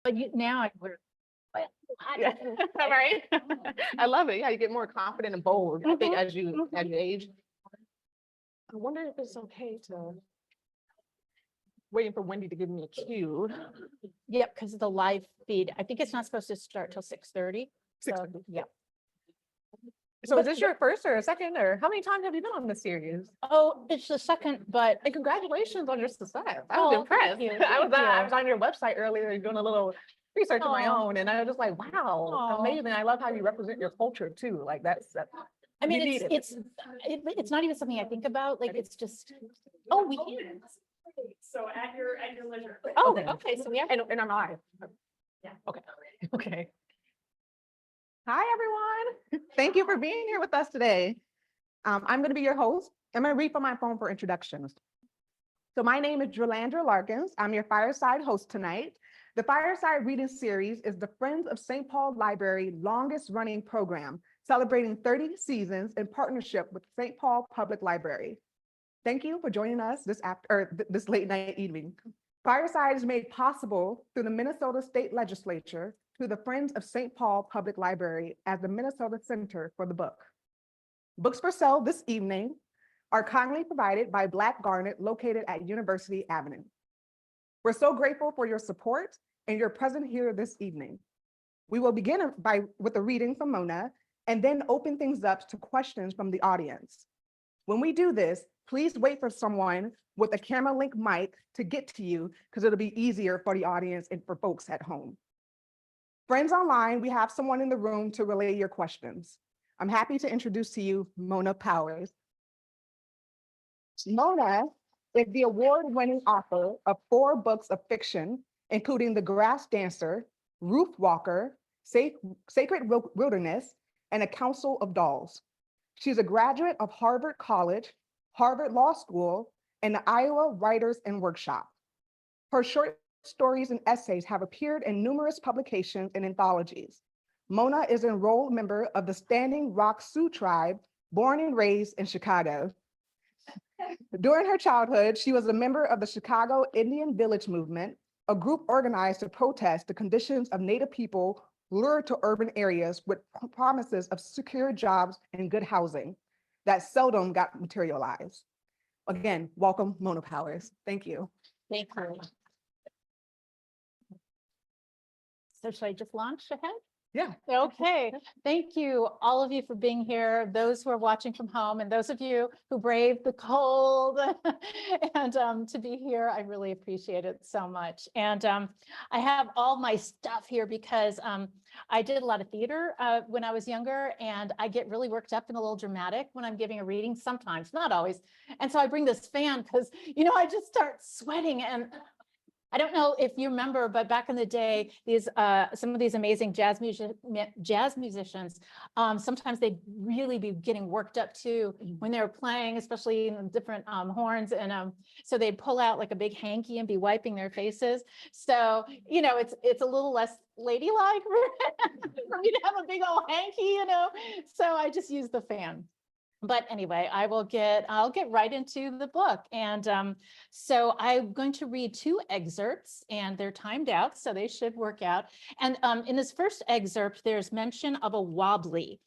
But now we're. Yeah. Right. I love it. Yeah, you get more confident and bold, I think, as you age. I wonder if it's okay to waiting for Wendy to give me a cue. Yep, because of the live feed. I think it's not supposed to start till 6:30. So, 6:30. yeah. So is this your first or a second, or how many times have you been on this series? Oh, it's the second, but And congratulations on your success. I Oh, was thank impressed. you, I was thank I you. was on your website earlier doing a little research of my Aw. own, and I was just like, wow, Aw. amazing. I love how you represent your culture too. Like that's I mean, you need it. it's not even something I think about. Like, it's just, oh, we can. So at your leisure. Oh, Okay. okay, so we have. And I'm live. Yeah. Okay. Okay. Hi, everyone. Thank you for being here with us today. I'm going to be your host. I'm going to read from my phone for introductions. So my name is Jolandra Larkins. I'm your Fireside host tonight. The Fireside reading series is the Friends of St. Paul Library longest running program, celebrating 30 seasons in partnership with St. Paul Public Library. Thank you for joining us this late night evening. Fireside is made possible through the Minnesota State Legislature, through the Friends of St. Paul Public Library as the Minnesota Center for the Book. Books for sale this evening are kindly provided by Black Garnet, located at University Avenue. We're so grateful for your support and your presence here this evening. We will begin with a reading from Mona and then open things up to questions from the audience. When we do this, please wait for someone with a camera link mic to get to you because it'll be easier for the audience and for folks at home. Friends online, we have someone in the room to relay your questions. I'm happy to introduce to you Mona Powers. Mona is the award-winning author of 4 books of fiction, including The Grass Dancer, Roofwalker, Sacred Wilderness, and A Council of Dolls. She's a graduate of Harvard College, Harvard Law School, and the Iowa Writers and Workshop. Her short stories and essays have appeared in numerous publications and anthologies. Mona is an enrolled member of the Standing Rock Sioux Tribe, born and raised in Chicago. During her childhood, she was a member of the Chicago Indian Village Movement, a group organized to protest the conditions of Native people lured to urban areas with promises of secure jobs and good housing that seldom got materialized. Again, welcome, Mona Powers. Thank you. Thank you. So should I just launch ahead? Yeah. Okay, thank you, all of you, for being here, those who are watching from home, and those of you who braved the cold and to be here. I really appreciate it so much. And I have all my stuff here because I did a lot of theater when I was younger, and I get really worked up and a little dramatic when I'm giving a reading, sometimes, not always. And so I bring this fan because, you know, I just start sweating. And I don't know if you remember, but back in the day, these some of these amazing jazz musicians, sometimes they'd really be getting worked up too when they were playing, especially in different horns. And so they'd pull out like a big hanky and be wiping their faces. So, you know, it's a little less ladylike for me to have a big old hanky, you know. So I just use the fan. But anyway, I'll get right into the book. And so I'm going to read 2 excerpts, and they're timed out, so they should work out. And in this first excerpt, there's mention of a wobbly.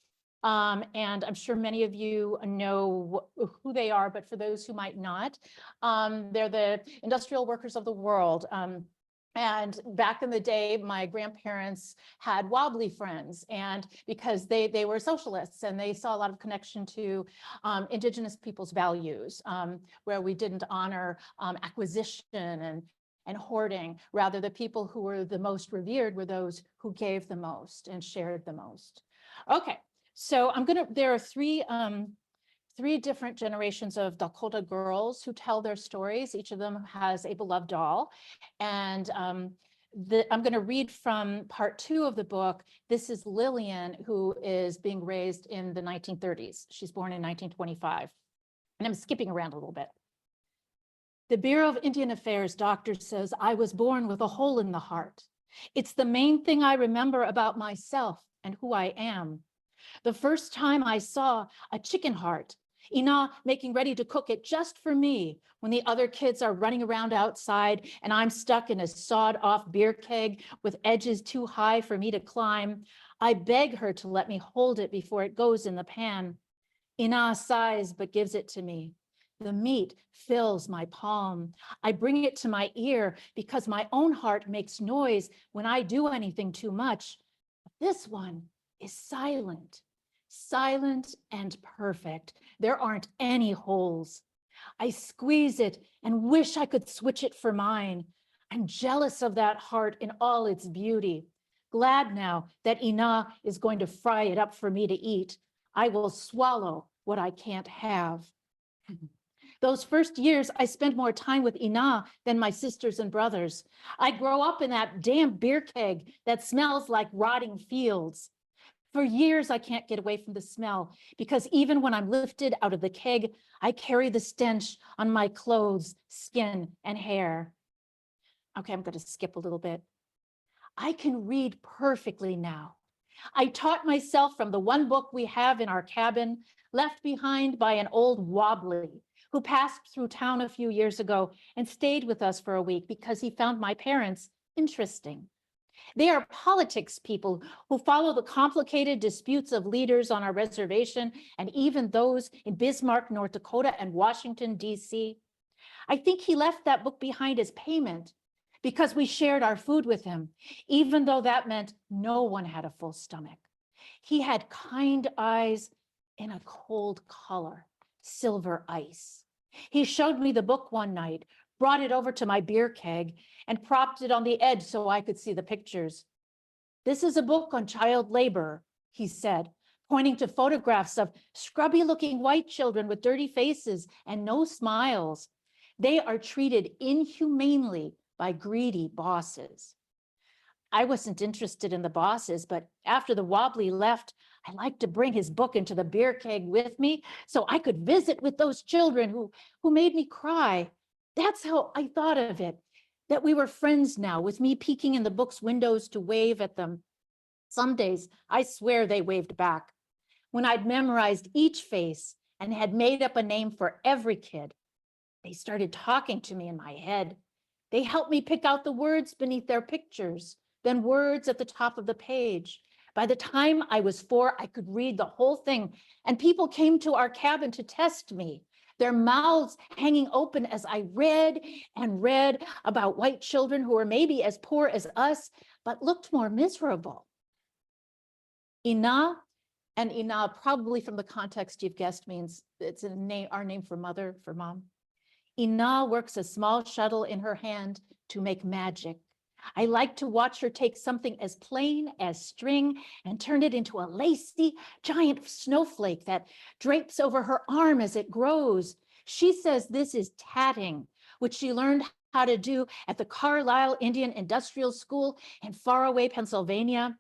And I'm sure many of you know who they are, but for those who might not, they're the industrial workers of the world. And back in the day, my grandparents had wobbly friends, and because they were socialists and they saw a lot of connection to Indigenous people's values, where we didn't honor acquisition and hoarding. Rather, the people who were the most revered were those who gave the most and shared the most. Okay, so there are 3 different generations of Dakota girls who tell their stories. Each of them has a beloved doll. And I'm going to read from part 2 of the book. This is Lillian, who is being raised in the 1930s. She's born in 1925. And I'm skipping around a little bit. The Bureau of Indian Affairs doctor says I was born with a hole in the heart. It's the main thing I remember about myself and who I am. The first time I saw a chicken heart, Ina making ready to cook it just for me when the other kids are running around outside and I'm stuck in a sawed-off beer keg with edges too high for me to climb. I beg her to let me hold it before it goes in the pan. Ina sighs but gives it to me. The meat fills my palm. I bring it to my ear because my own heart makes noise when I do anything too much. This one is silent. Silent and perfect. There aren't any holes. I squeeze it and wish I could switch it for mine. I'm jealous of that heart in all its beauty. Glad now that Ina is going to fry it up for me to eat. I will swallow what I can't have. Those first years, I spent more time with Ina than my sisters and brothers. I grow up in that damn beer keg that smells like rotting fields. For years, I can't get away from the smell because even when I'm lifted out of the keg, I carry the stench on my clothes, skin, and hair. Okay, I'm going to skip a little bit. I can read perfectly now. I taught myself from the one book we have in our cabin, left behind by an old wobbly who passed through town a few years ago and stayed with us for a week because he found my parents interesting. They are politics people who follow the complicated disputes of leaders on our reservation and even those in Bismarck, North Dakota and Washington, D.C. I think he left that book behind as payment because we shared our food with him, even though that meant no one had a full stomach. He had kind eyes in a cold color, silver ice. He showed me the book one night, brought it over to my beer keg, and propped it on the edge so I could see the pictures. This is a book on child labor, he said, pointing to photographs of scrubby-looking white children with dirty faces and no smiles. They are treated inhumanely by greedy bosses. I wasn't interested in the bosses, but after the wobbly left, I liked to bring his book into the beer keg with me so I could visit with those children who made me cry. That's how I thought of it, that we were friends now, with me peeking in the book's windows to wave at them. Some days, I swear they waved back. When I'd memorized each face and had made up a name for every kid, they started talking to me in my head. They helped me pick out the words beneath their pictures, then words at the top of the page. By the time I was 4, I could read the whole thing, and people came to our cabin to test me, their mouths hanging open as I read and read about white children who were maybe as poor as us, but looked more miserable. Ina, and Ina, probably from the context you've guessed, means it's a name, our name for mother, for mom. Ina works a small shuttle in her hand to make magic. I like to watch her take something as plain as string and turn it into a lacy, giant snowflake that drapes over her arm as it grows. She says this is tatting, which she learned how to do at the Carlisle Indian Industrial School in faraway Pennsylvania.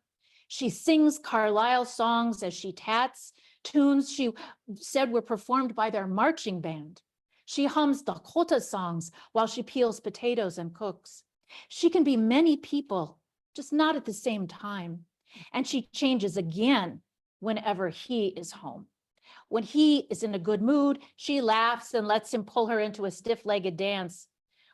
She sings Carlisle songs as she tats, tunes she said were performed by their marching band. She hums Dakota songs while she peels potatoes and cooks. She can be many people, just not at the same time. And she changes again whenever he is home. When he is in a good mood, she laughs and lets him pull her into a stiff-legged dance.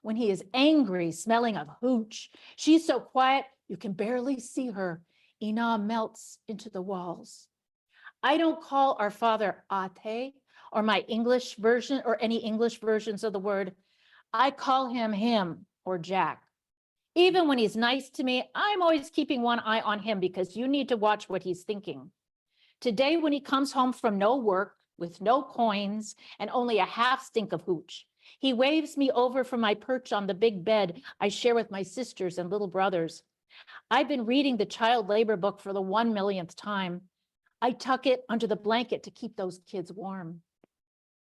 When he is angry, smelling of hooch, she's so quiet you can barely see her. Ina melts into the walls. I don't call our father Ate or my English version or any English versions of the word. I call him or Jack. Even when he's nice to me, I'm always keeping one eye on him because you need to watch what he's thinking. Today, when he comes home from no work, with no coins, and only a half stink of hooch, he waves me over from my perch on the big bed I share with my sisters and little brothers. I've been reading the child labor book for the 1 millionth time. I tuck it under the blanket to keep those kids warm.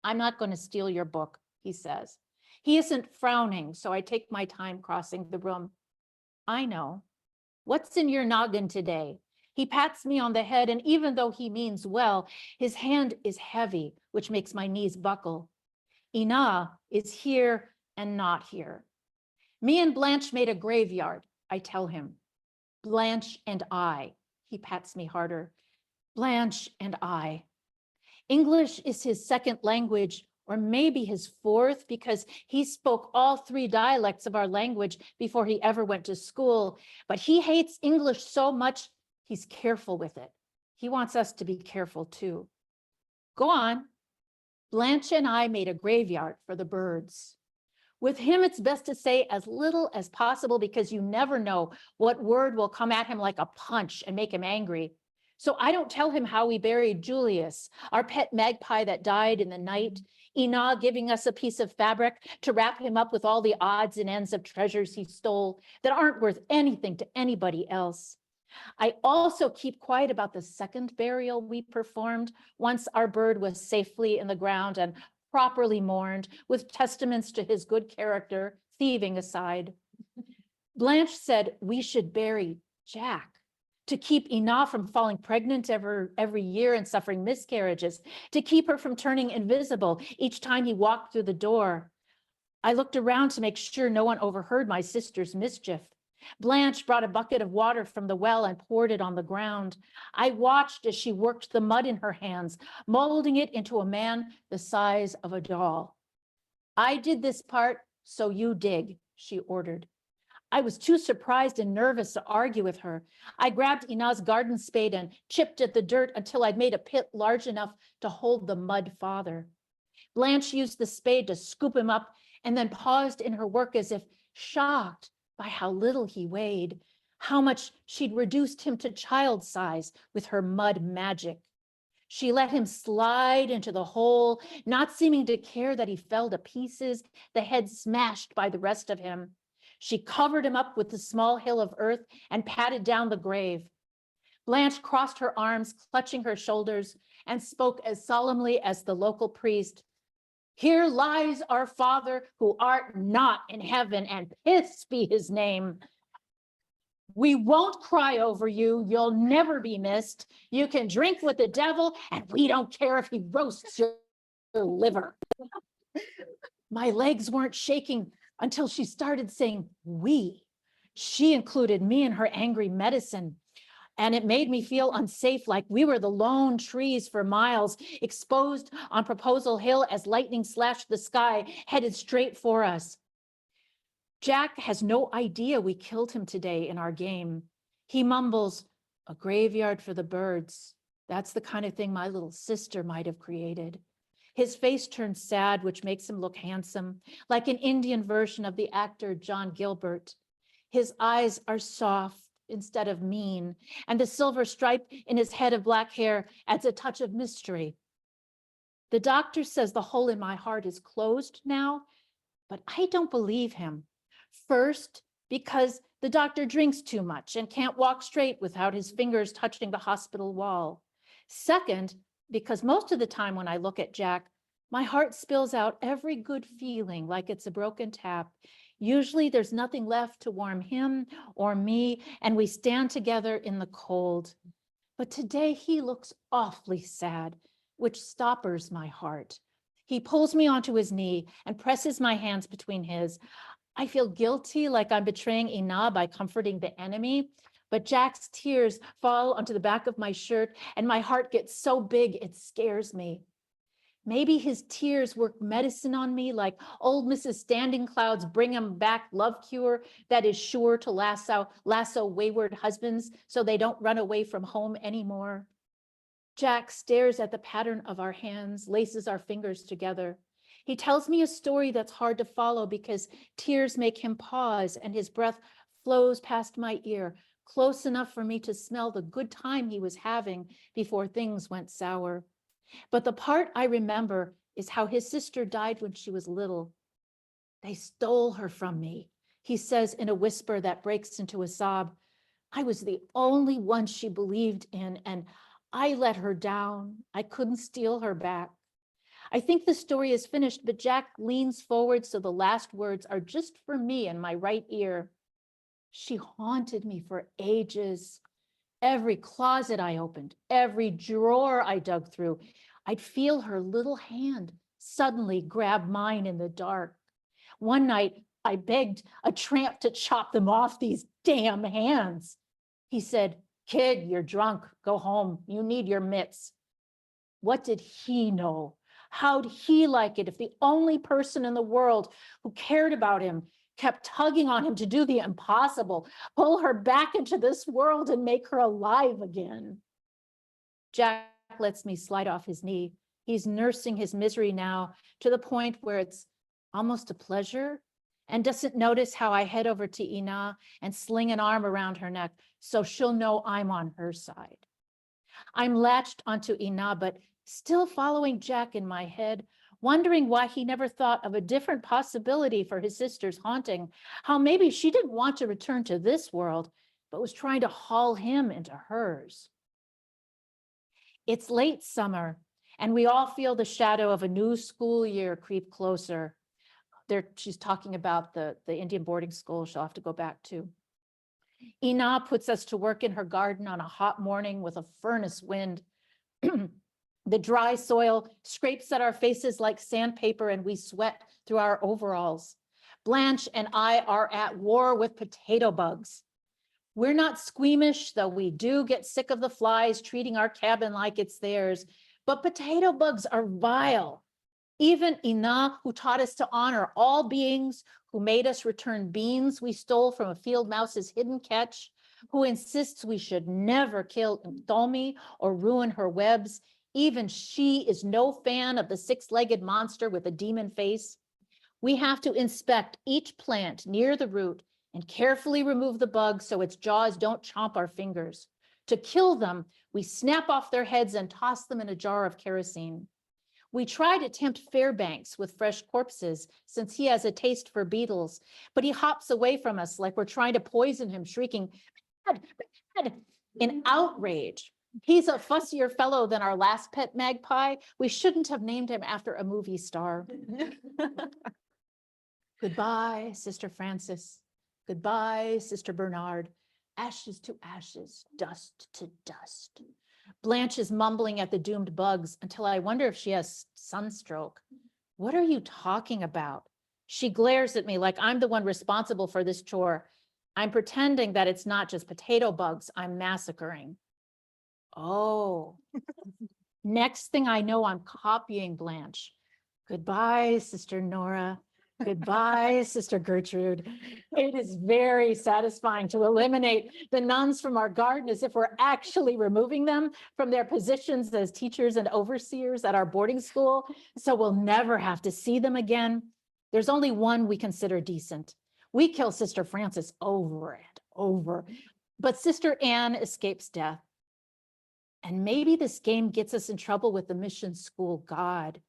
I'm not going to steal your book, he says. He isn't frowning, so I take my time crossing the room. I know. What's in your noggin today? He pats me on the head, and even though he means well, his hand is heavy, which makes my knees buckle. Ina is here and not here. Me and Blanche made a graveyard, I tell him. Blanche and I. He pats me harder. Blanche and I. English is his second language, or maybe his fourth, because he spoke all three dialects of our language before he ever went to school. But he hates English so much, he's careful with it. He wants us to be careful too. Go on. Blanche and I made a graveyard for the birds. With him, it's best to say as little as possible because you never know what word will come at him like a punch and make him angry. So I don't tell him how we buried Julius, our pet magpie that died in the night, Ina giving us a piece of fabric to wrap him up with all the odds and ends of treasures he stole that aren't worth anything to anybody else. I also keep quiet about the second burial we performed once our bird was safely in the ground and properly mourned with testaments to his good character, thieving aside. Blanche said we should bury Jack to keep Ina from falling pregnant every year and suffering miscarriages, to keep her from turning invisible each time he walked through the door. I looked around to make sure no one overheard my sister's mischief. Blanche brought a bucket of water from the well and poured it on the ground. I watched as she worked the mud in her hands, molding it into a man the size of a doll. I did this part, so you dig, she ordered. I was too surprised and nervous to argue with her. I grabbed Ina's garden spade and chipped at the dirt until I'd made a pit large enough to hold the mud father. Blanche used the spade to scoop him up and then paused in her work as if shocked by how little he weighed, how much she'd reduced him to child size with her mud magic. She let him slide into the hole, not seeming to care that he fell to pieces, the head smashed by the rest of him. She covered him up with the small hill of earth and patted down the grave. Blanche crossed her arms, clutching her shoulders, and spoke as solemnly as the local priest. Here lies our Father who art not in heaven, and piths be his name. We won't cry over you. You'll never be missed. You can drink with the devil, and we don't care if he roasts your liver. My legs weren't shaking until she started saying we. She included me in her angry medicine. And it made me feel unsafe, like we were the lone trees for miles, exposed on Proposal Hill as lightning slashed the sky, headed straight for us. Jack has no idea we killed him today in our game. He mumbles, a graveyard for the birds. That's the kind of thing my little sister might have created. His face turns sad, which makes him look handsome, like an Indian version of the actor John Gilbert. His eyes are soft instead of mean, and the silver stripe in his head of black hair adds a touch of mystery. The doctor says the hole in my heart is closed now, but I don't believe him. First, because the doctor drinks too much and can't walk straight without his fingers touching the hospital wall. Second, because most of the time when I look at Jack, my heart spills out every good feeling like it's a broken tap. Usually there's nothing left to warm him or me, and we stand together in the cold. But today he looks awfully sad, which stoppers my heart. He pulls me onto his knee and presses my hands between his. I feel guilty, like I'm betraying Ina by comforting the enemy, but Jack's tears fall onto the back of my shirt and my heart gets so big it scares me. Maybe his tears work medicine on me, like old Mrs. Standing Cloud's bring 'em back love cure that is sure to lasso wayward husbands so they don't run away from home anymore. Jack stares at the pattern of our hands, laces our fingers together. He tells me a story that's hard to follow because tears make him pause and his breath flows past my ear, close enough for me to smell the good time he was having before things went sour. But the part I remember is how his sister died when she was little. They stole her from me, he says in a whisper that breaks into a sob. I was the only one she believed in, and I let her down. I couldn't steal her back. I think the story is finished, but Jack leans forward so the last words are just for me in my right ear. She haunted me for ages. Every closet I opened, every drawer I dug through, I'd feel her little hand suddenly grab mine in the dark. One night, I begged a tramp to chop them off, these damn hands. He said, "Kid, you're drunk. Go home. You need your mitts." What did he know? How'd he like it if the only person in the world who cared about him kept tugging on him to do the impossible, pull her back into this world and make her alive again? Jack lets me slide off his knee. He's nursing his misery now to the point where it's almost a pleasure, and doesn't notice how I head over to Ina and sling an arm around her neck so she'll know I'm on her side. I'm latched onto Ina, but still following Jack in my head, wondering why he never thought of a different possibility for his sister's haunting, how maybe she didn't want to return to this world, but was trying to haul him into hers. It's late summer, and we all feel the shadow of a new school year creep closer. She's talking about the Indian boarding school she'll have to go back to. Ina puts us to work in her garden on a hot morning with a furnace wind. The dry soil scrapes at our faces like sandpaper, and we sweat through our overalls. Blanche and I are at war with potato bugs. We're not squeamish, though we do get sick of the flies treating our cabin like it's theirs, but potato bugs are vile. Even Ina, who taught us to honor all beings, who made us return beans we stole from a field mouse's hidden catch, who insists we should never kill Mthomi or ruin her webs, even she is no fan of the six-legged monster with a demon face. We have to inspect each plant near the root and carefully remove the bugs so its jaws don't chomp our fingers. To kill them, we snap off their heads and toss them in a jar of kerosene. We try to tempt Fairbanks with fresh corpses since he has a taste for beetles, but he hops away from us like we're trying to poison him, shrieking, "Bad, bad," in outrage. He's a fussier fellow than our last pet magpie. We shouldn't have named him after a movie star. Goodbye, Sister Frances. Goodbye, Sister Bernard. Ashes to ashes, dust to dust. Blanche is mumbling at the doomed bugs until I wonder if she has sunstroke. What are you talking about? She glares at me like I'm the one responsible for this chore. I'm pretending that it's not just potato bugs I'm massacring. Oh, next thing I know, I'm copying Blanche. Goodbye, Sister Nora. Goodbye, Sister Gertrude. It is very satisfying to eliminate the nuns from our garden as if we're actually removing them from their positions as teachers and overseers at our boarding school, so we'll never have to see them again. There's only one we consider decent. We kill Sister Frances over and over, but Sister Anne escapes death. And maybe this game gets us in trouble with the mission school god.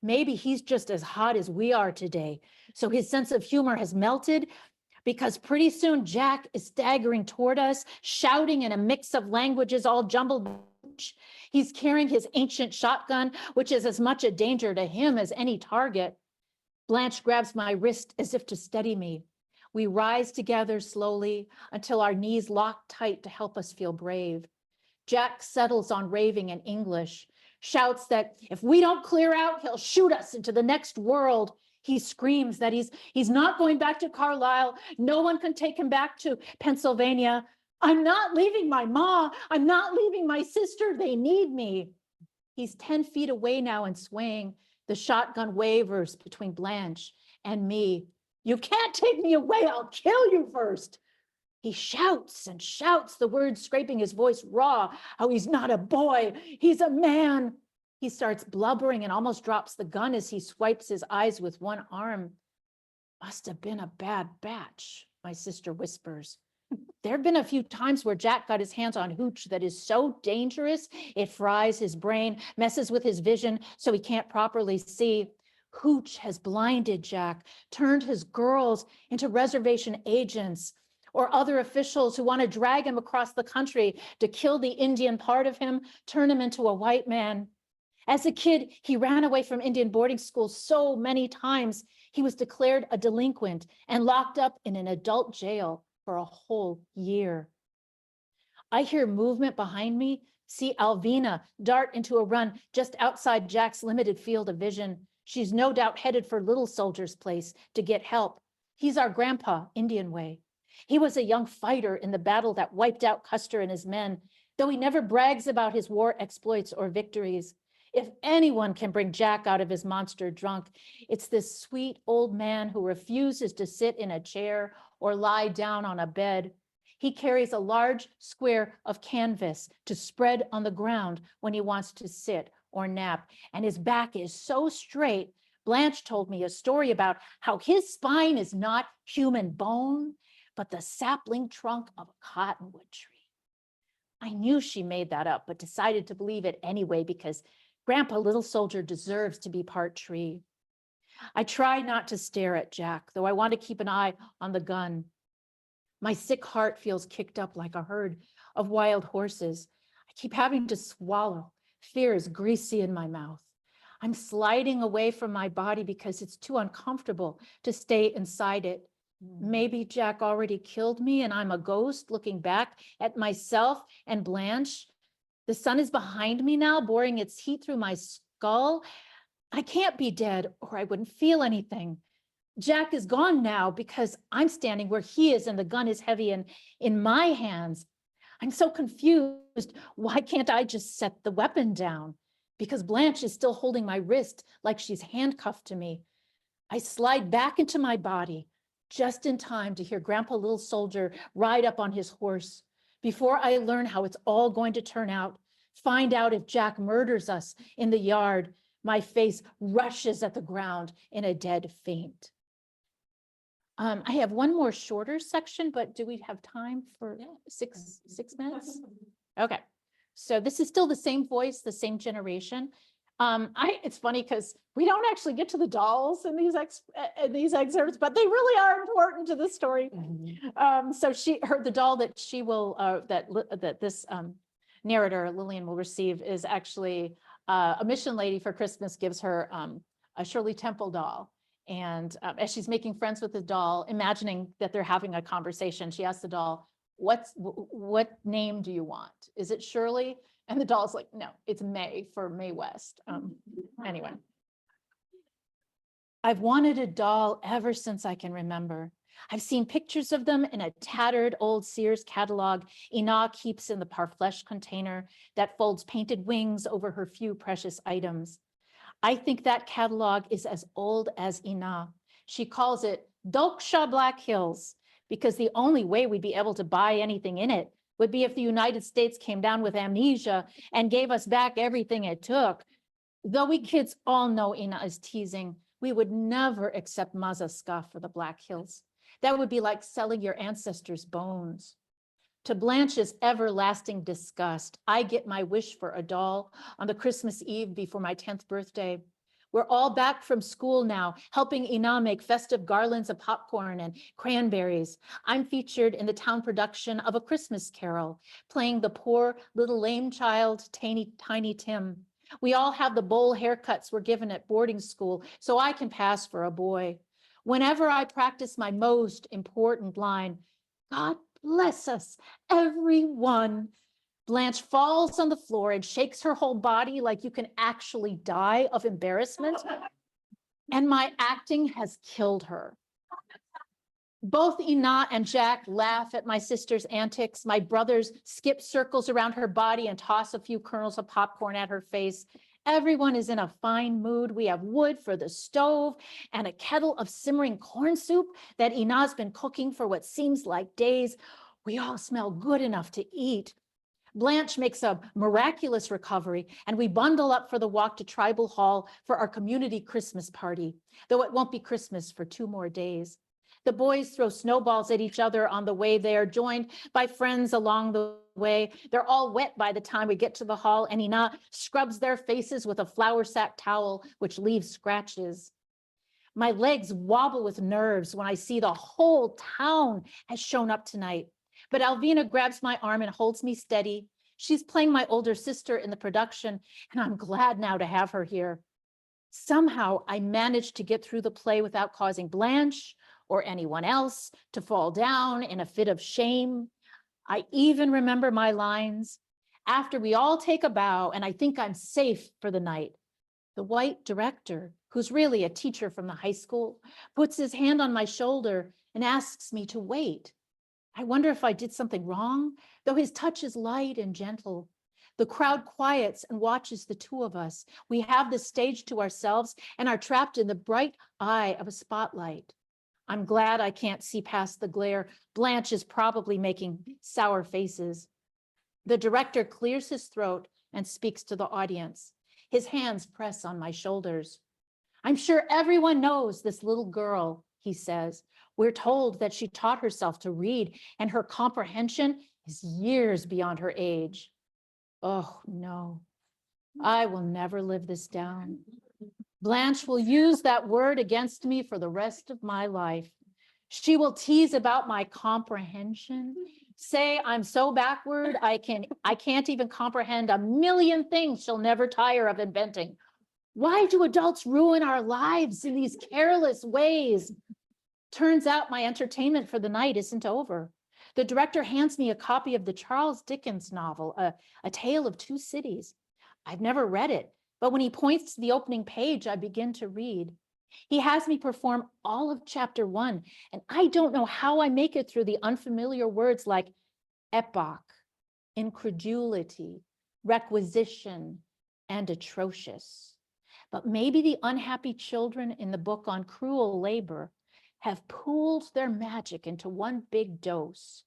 Maybe he's just as hot as we are today. So his sense of humor has melted because pretty soon Jack is staggering toward us, shouting in a mix of languages all jumbled. He's carrying his ancient shotgun, which is as much a danger to him as any target. Blanche grabs my wrist as if to steady me. We rise together slowly until our knees lock tight to help us feel brave. Jack settles on raving in English, shouts that if we don't clear out, he'll shoot us into the next world. He screams that he's not going back to Carlisle. No one can take him back to Pennsylvania. I'm not leaving my ma. I'm not leaving my sister. They need me. He's 10 feet away now and swaying. The shotgun wavers between Blanche and me. You can't take me away. I'll kill you first. He shouts and shouts, the words scraping his voice raw. How he's not a boy, he's a man. He starts blubbering and almost drops the gun as he swipes his eyes with one arm. Must have been a bad batch, my sister whispers. There have been a few times where Jack got his hands on hooch that is so dangerous, it fries his brain, messes with his vision so he can't properly see. Hooch has blinded Jack, turned his girls into reservation agents, or other officials who want to drag him across the country to kill the Indian part of him, turn him into a white man. As a kid, he ran away from Indian boarding school so many times, he was declared a delinquent and locked up in an adult jail for a whole year. I hear movement behind me, see Alvina dart into a run just outside Jack's limited field of vision. She's no doubt headed for Little Soldier's place to get help. He's our grandpa, Indian way. He was a young fighter in the battle that wiped out Custer and his men, though he never brags about his war exploits or victories. If anyone can bring Jack out of his monster drunk, it's this sweet old man who refuses to sit in a chair or lie down on a bed. He carries a large square of canvas to spread on the ground when he wants to sit or nap, and his back is so straight. Blanche told me a story about how his spine is not human bone, but the sapling trunk of a cottonwood tree. I knew she made that up, but decided to believe it anyway because Grandpa Little Soldier deserves to be part tree. I try not to stare at Jack, though I want to keep an eye on the gun. My sick heart feels kicked up like a herd of wild horses. I keep having to swallow. Fear is greasy in my mouth. I'm sliding away from my body because it's too uncomfortable to stay inside it. Maybe Jack already killed me and I'm a ghost looking back at myself and Blanche. The sun is behind me now, boring its heat through my skull. I can't be dead or I wouldn't feel anything. Jack is gone now because I'm standing where he is and the gun is heavy and in my hands. I'm so confused. Why can't I just set the weapon down? Because Blanche is still holding my wrist like she's handcuffed to me. I slide back into my body just in time to hear Grandpa Little Soldier ride up on his horse. Before I learn how it's all going to turn out, find out if Jack murders us in the yard, my face rushes at the ground in a dead faint. I have one more shorter section, but do we have time for six minutes? Okay, so this is still the same voice, the same generation. It's funny because we don't actually get to the dolls in these excerpts, but they really are important to the story. So the doll that she will, that this narrator Lillian will receive is actually a mission lady for Christmas gives her a Shirley Temple doll. And as she's making friends with the doll, imagining that they're having a conversation, she asks the doll, what name do you want? Is it Shirley? And the doll's like, no, it's May for Mae West. Anyway. I've wanted a doll ever since I can remember. I've seen pictures of them in a tattered old Sears catalog Ina keeps in the parfleche container that folds painted wings over her few precious items. I think that catalog is as old as Ina. She calls it Dolksha Black Hills because the only way we'd be able to buy anything in it would be if the United States came down with amnesia and gave us back everything it took. Though we kids all know Ina is teasing, we would never accept Mazaska for the Black Hills. That would be like selling your ancestors' bones. To Blanche's everlasting disgust, I get my wish for a doll on the Christmas Eve before my 10th birthday. We're all back from school now, helping Ina make festive garlands of popcorn and cranberries. I'm featured in the town production of A Christmas Carol, playing the poor little lame child, Tiny Tim. We all have the bowl haircuts we're given at boarding school, so I can pass for a boy. Whenever I practice my most important line, God bless us, everyone, Blanche falls on the floor and shakes her whole body like you can actually die of embarrassment. And my acting has killed her. Both Ina and Jack laugh at my sister's antics. My brothers skip circles around her body and toss a few kernels of popcorn at her face. Everyone is in a fine mood. We have wood for the stove and a kettle of simmering corn soup that Ina's been cooking for what seems like days. We all smell good enough to eat. Blanche makes a miraculous recovery, and we bundle up for the walk to Tribal Hall for our community Christmas party, though it won't be Christmas for 2 more days. The boys throw snowballs at each other on the way there, joined by friends along the way. They're all wet by the time we get to the hall, and Ina scrubs their faces with a flour sack towel, which leaves scratches. My legs wobble with nerves when I see the whole town has shown up tonight. But Alvina grabs my arm and holds me steady. She's playing my older sister in the production, and I'm glad now to have her here. Somehow I managed to get through the play without causing Blanche or anyone else to fall down in a fit of shame. I even remember my lines. After we all take a bow and I think I'm safe for the night, the white director, who's really a teacher from the high school, puts his hand on my shoulder and asks me to wait. I wonder if I did something wrong, though his touch is light and gentle. The crowd quiets and watches the two of us. We have the stage to ourselves and are trapped in the bright eye of a spotlight. I'm glad I can't see past the glare. Blanche is probably making sour faces. The director clears his throat and speaks to the audience. His hands press on my shoulders. I'm sure everyone knows this little girl, he says. We're told that she taught herself to read and her comprehension is years beyond her age. Oh no, I will never live this down. Blanche will use that word against me for the rest of my life. She will tease about my comprehension, say I'm so backward, I can't even comprehend a million things she'll never tire of inventing. Why do adults ruin our lives in these careless ways? Turns out my entertainment for the night isn't over. The director hands me a copy of the Charles Dickens novel, A Tale of Two Cities. I've never read it, but when he points to the opening page, I begin to read. He has me perform all of chapter 1, and I don't know how I make it through the unfamiliar words like epoch, incredulity, requisition, and atrocious. But maybe the unhappy children in the book on cruel labor have pooled their magic into one big dose.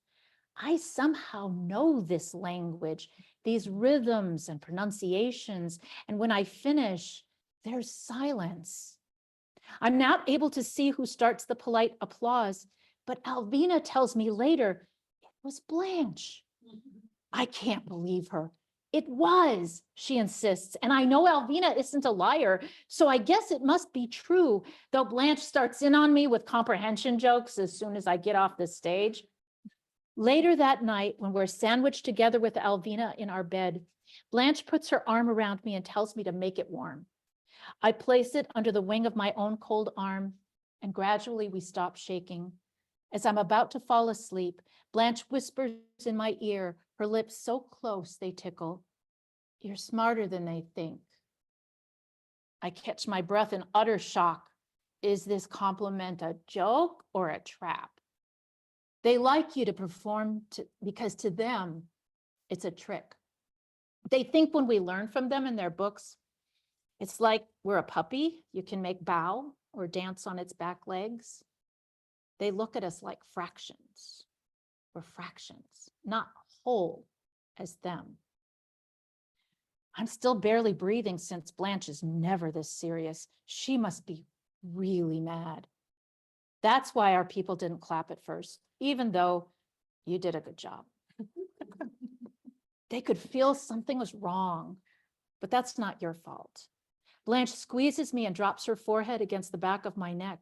I somehow know this language, these rhythms and pronunciations, and when I finish, there's silence. I'm not able to see who starts the polite applause, but Alvina tells me later, it was Blanche. I can't believe her. It was, she insists, and I know Alvina isn't a liar, so I guess it must be true, though Blanche starts in on me with comprehension jokes as soon as I get off the stage. Later that night, when we're sandwiched together with Alvina in our bed, Blanche puts her arm around me and tells me to make it warm. I place it under the wing of my own cold arm, and gradually we stop shaking. As I'm about to fall asleep, Blanche whispers in my ear, her lips so close they tickle. You're smarter than they think. I catch my breath in utter shock. Is this compliment a joke or a trap? They like you to perform because to them, it's a trick. They think when we learn from them in their books, it's like we're a puppy. You can make bow or dance on its back legs. They look at us like fractions. We're fractions, not whole as them. I'm still barely breathing since Blanche is never this serious. She must be really mad. That's why our people didn't clap at first, even though you did a good job. They could feel something was wrong, but that's not your fault. Blanche squeezes me and drops her forehead against the back of my neck.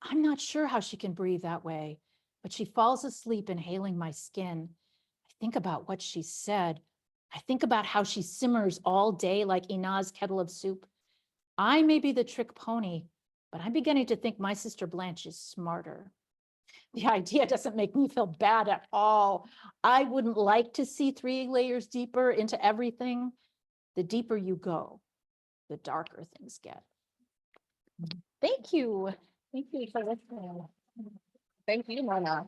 I'm not sure how she can breathe that way, but she falls asleep inhaling my skin. I think about what she said. I think about how she simmers all day like Ina's kettle of soup. I may be the trick pony, but I'm beginning to think my sister Blanche is smarter. The idea doesn't make me feel bad at all. I wouldn't like to see 3 layers deeper into everything. The deeper you go, the darker things get. Thank you. Thank you for listening. Thank you, Mona.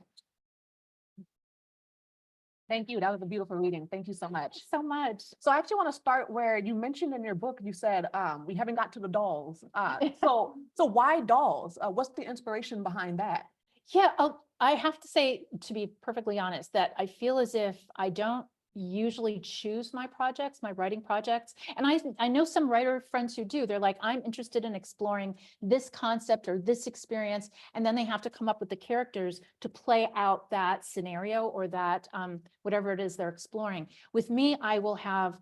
Thank you. That was a beautiful reading. Thank you so much. So much. So I actually want to start where you mentioned in your book, you said we haven't got to the dolls. So why dolls? What's the inspiration behind that? Yeah, I have to say, to be perfectly honest, that I feel as if I don't usually choose my projects, my writing projects. And I know some writer friends who do. They're like, I'm interested in exploring this concept or this experience. And then they have to come up with the characters to play out that scenario or that whatever it is they're exploring. With me, I will have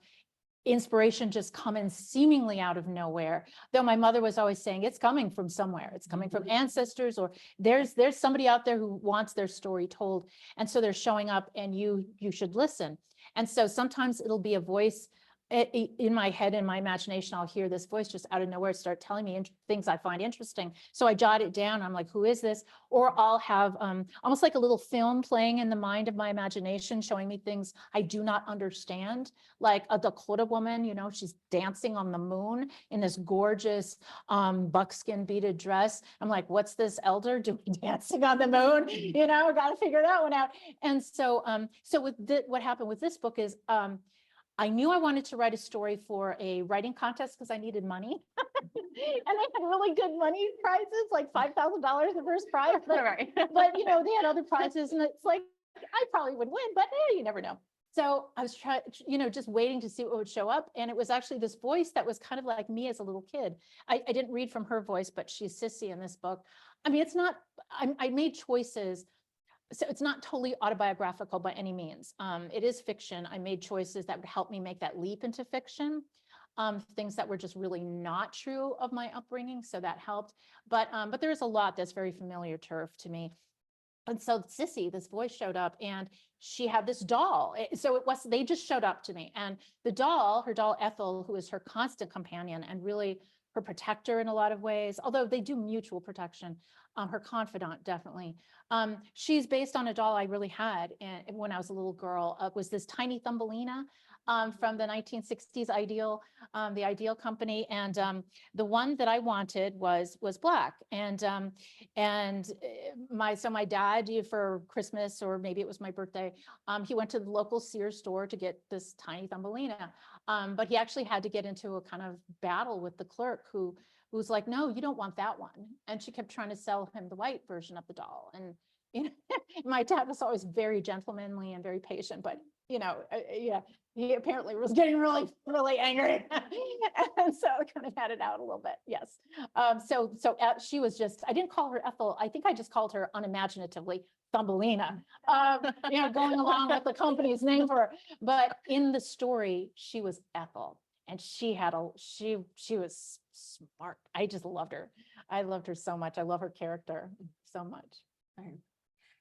inspiration just come in seemingly out of nowhere, though my mother was always saying it's coming from somewhere. It's coming from ancestors, or there's somebody out there who wants their story told, and so they're showing up and you should listen. And so sometimes it'll be a voice in my head, in my imagination. I'll hear this voice just out of nowhere start telling me things I find interesting, so I jot it down. I'm like, who is this? Or I'll have almost like a little film playing in the mind of my imagination, showing me things I do not understand, like a Dakota woman, you know, she's dancing on the moon in this gorgeous buckskin beaded dress. I'm like, what's this elder doing dancing on the moon? You know, got to figure that one out. And so so with what happened with this book is I knew I wanted to write a story for a writing contest because I needed money. And they had really good money prizes, like $5,000 the first prize. But you know, they had other prizes and it's like, I probably would win, but you never know. So I was trying, you know, just waiting to see what would show up. And it was actually this voice that was kind of like me as a little kid. I didn't read from her voice, but she's Sissy in this book. I mean, it's not, I made choices. So it's not totally autobiographical by any means. It is fiction. I made choices that would help me make that leap into fiction. Things that were just really not true of my upbringing. So that helped. But there is a lot that's very familiar turf to me. And so Sissy, this voice showed up and she had this doll. So it was, they just showed up to me. And the doll, her doll Ethel, who is her constant companion and really her protector in a lot of ways, although they do mutual protection, her confidant, definitely. She's based on a doll I really had when I was a little girl. Was this tiny Thumbelina from the 1960s Ideal, the Ideal company. And the one that I wanted was black. And my dad, for Christmas, or maybe it was my birthday, he went to the local Sears store to get this tiny Thumbelina. But he actually had to get into a kind of battle with the clerk who was like, no, you don't want that one. And she kept trying to sell him the white version of the doll. And you know, my dad was always very gentlemanly and very patient, but you know, yeah, he apparently was getting really, really angry. And so I kind of had it out a little bit. Yes. So she was just, I didn't call her Ethel. I think I just called her unimaginatively Thumbelina, you know, going along with the company's name for her. But in the story, she was Ethel. And she was smart. I just loved her. I loved her so much. I love her character so much. Right.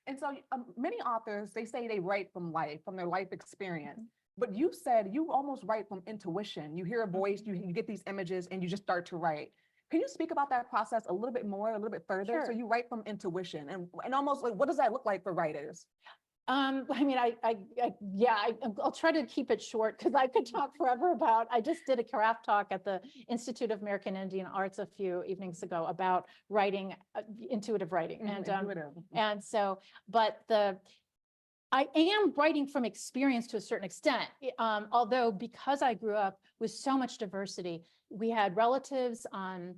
And so many authors, they say they write from life, from their life experience. But you said you almost write from intuition. You hear a voice, you get these images, and you just start to write. Can you speak about that process a little bit more, a little bit further? Sure. So you write from intuition, and almost like, what does that look like for writers? I mean, I'll try to keep it short because I could talk forever about, I just did a craft talk at the Institute of American Indian Arts a few evenings ago about writing, intuitive writing. And so, but I am writing from experience to a certain extent, although because I grew up with so much diversity, we had relatives on